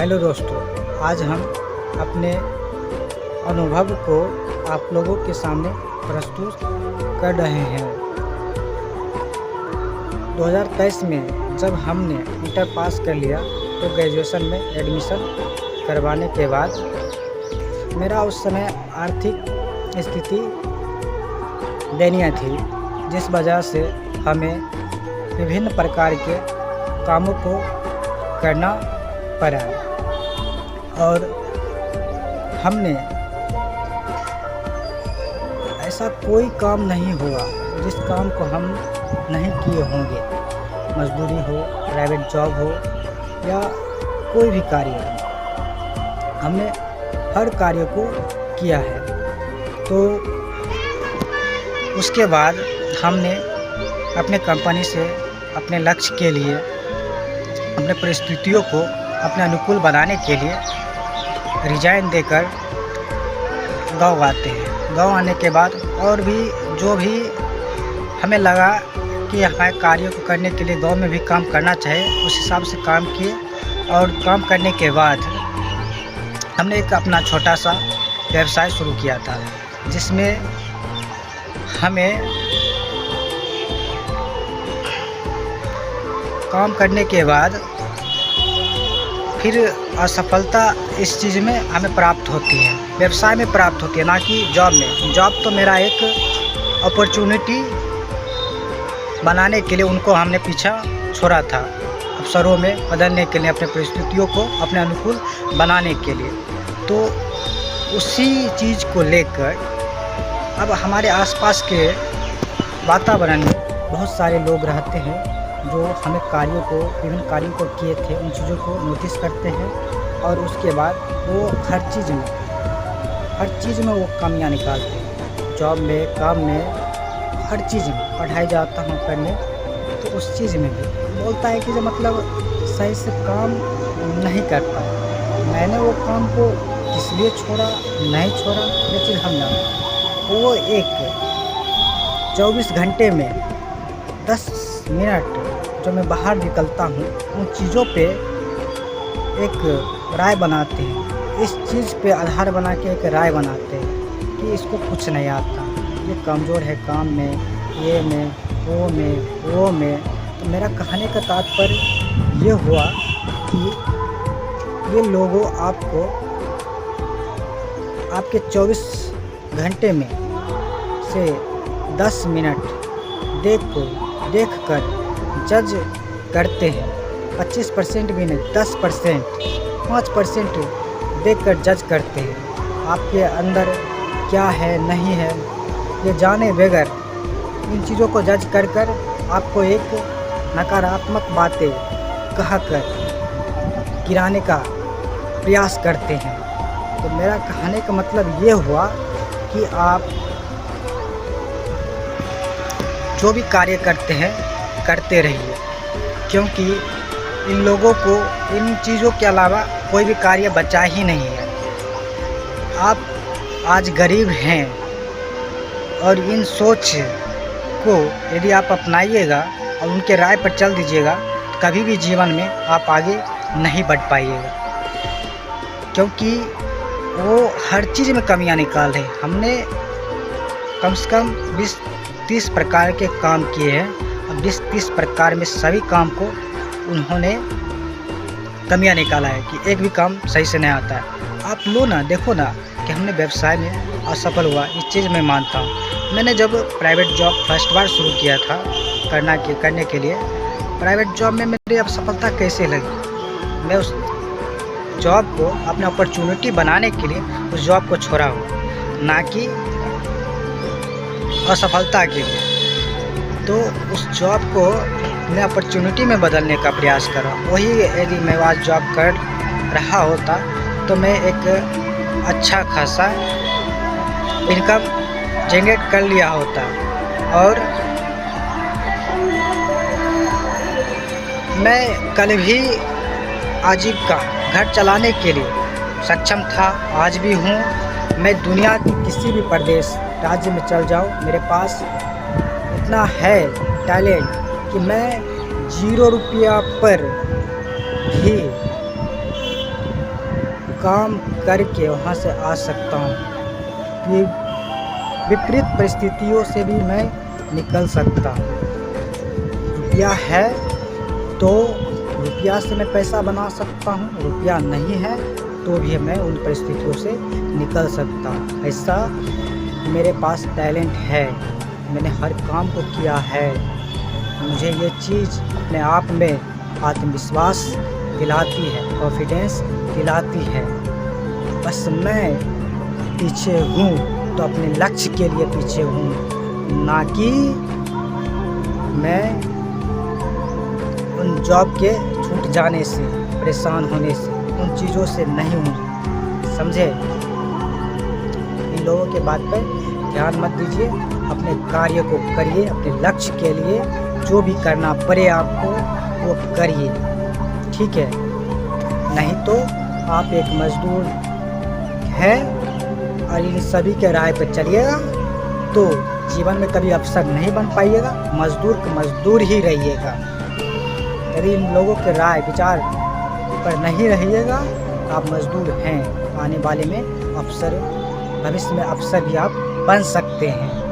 Hello दोस्तों, आज हम अपने अनुभव को आप लोगों के सामने प्रस्तुत कर रहे हैं। 2023 में जब हमने इंटर पास कर लिया तो ग्रेजुएशन में एडमिशन करवाने के बाद मेरा उस समय आर्थिक स्थिति दयनीय थी, जिस वजह से हमें विभिन्न प्रकार के कामों को करना पड़ा और हमने ऐसा कोई काम नहीं हुआ जिस काम को हम नहीं किए होंगे। मजदूरी हो, प्राइवेट जॉब हो या कोई भी कार्य हो, हमने हर कार्य को किया है। तो उसके बाद हमने अपने कंपनी से अपने लक्ष्य के लिए, अपने परिस्थितियों को अपने अनुकूल बनाने के लिए रिजाइन देकर गांव आते हैं। गांव आने के बाद और भी जो भी हमें लगा कि हमारे कार्यों को करने के लिए गांव में भी काम करना चाहिए, उस हिसाब से काम किए। और काम करने के बाद हमने एक अपना छोटा सा व्यवसाय शुरू किया था, जिसमें हमें काम करने के बाद फिर असफलता इस चीज़ में हमें प्राप्त होती है, व्यवसाय में प्राप्त होती है, ना कि जॉब में। जॉब तो मेरा एक अपॉर्चुनिटी बनाने के लिए उनको हमने पीछा छोड़ा था, अवसरों में बदलने के लिए, अपने परिस्थितियों को अपने अनुकूल बनाने के लिए। तो उसी चीज़ को लेकर अब हमारे आसपास के वातावरण में बहुत सारे लोग रहते हैं जो हमें विभिन्न कार्यों को किए थे, उन चीज़ों को नोटिस करते हैं और उसके बाद वो हर चीज़ में वो कमियां निकालते हैं। जॉब में, काम में, हर चीज़ में। पढ़ाई जाता हूँ करने तो उस चीज़ में भी बोलता है कि जो मतलब सही से काम नहीं करता। मैंने वो काम को किस लिए छोड़ा, नहीं छोड़ा, ये चीज़ हम जानते। वो एक 24 घंटे में 10 मिनट जो मैं बाहर निकलता हूँ, उन चीज़ों पे एक राय बनाते हैं। इस चीज़ पे आधार बना के एक राय बनाते हैं कि इसको कुछ नहीं आता, ये कमज़ोर है काम में, ये में, वो में। तो मेरा कहने का तात्पर्य ये हुआ कि ये लोगों आपको आपके 24 घंटे में से 10 मिनट देखकर जज करते हैं। 25% भी नहीं, 10%, 5% देखकर जज करते हैं। आपके अंदर क्या है, नहीं है, ये जाने बगैर इन चीज़ों को जज कर आपको एक नकारात्मक बातें कहकर गिराने का प्रयास करते हैं। तो मेरा कहने का मतलब ये हुआ कि आप जो भी कार्य करते हैं करते रहिए, क्योंकि इन लोगों को इन चीज़ों के अलावा कोई भी कार्य बचा ही नहीं है। आप आज गरीब हैं और इन सोच को यदि आप अपनाइएगा और उनके राय पर चल दीजिएगा, तो कभी भी जीवन में आप आगे नहीं बढ़ पाइएगा, क्योंकि वो हर चीज़ में कमियां निकाल रहे हैं। हमने कम से कम 20-30 प्रकार के काम किए हैं और 20-30 प्रकार में सभी काम को उन्होंने कमियां निकाला है कि एक भी काम सही से नहीं आता है। आप लो ना, देखो ना कि हमने व्यवसाय में असफल हुआ, इस चीज़ में मानता हूँ। मैंने जब प्राइवेट जॉब फर्स्ट बार शुरू किया था करने के लिए, प्राइवेट जॉब में मेरी असफलता कैसे लगी। मैं उस जॉब को अपने अपॉर्चुनिटी बनाने के लिए उस जॉब को छोड़ा हूँ, ना कि असफलता के लिए। तो उस जॉब को मैं अपॉर्चुनिटी में बदलने का प्रयास कर रहा हूँ। वही यदि मैं आज जॉब कर रहा होता तो मैं एक अच्छा खासा इनकम जनरेट कर लिया होता और मैं कल भी आजीविका घर चलाने के लिए सक्षम था, आज भी हूँ। मैं दुनिया की किसी भी प्रदेश राज्य में चल जाऊँ, मेरे पास इतना है टैलेंट कि मैं 0 रुपया पर भी काम करके वहाँ से आ सकता हूँ कि विपरीत परिस्थितियों से भी मैं निकल सकता हूँ। रुपया है तो रुपया से मैं पैसा बना सकता हूँ, रुपया नहीं है तो भी मैं उन परिस्थितियों से निकल सकता हूँ। ऐसा मेरे पास टैलेंट है, मैंने हर काम को किया है। मुझे ये चीज़ अपने आप में आत्मविश्वास दिलाती है, कॉन्फिडेंस दिलाती है। बस मैं पीछे हूँ तो अपने लक्ष्य के लिए पीछे हूँ, ना कि मैं उन जॉब के छूट जाने से, परेशान होने से, उन चीज़ों से नहीं हूँ। समझे? इन लोगों के बात पर ध्यान मत दीजिए, अपने कार्य को करिए, अपने लक्ष्य के लिए जो भी करना पड़े आपको वो करिए, ठीक है? नहीं तो आप एक मज़दूर हैं और इन सभी के राय पर चलिएगा तो जीवन में कभी अफसर नहीं बन पाइएगा, मज़दूर का मज़दूर ही रहिएगा। यदि इन लोगों के राय विचार पर नहीं रहिएगा आप मज़दूर हैं, आने वाले में अफसर, भविष्य में अफसर भी आप बन सकते हैं।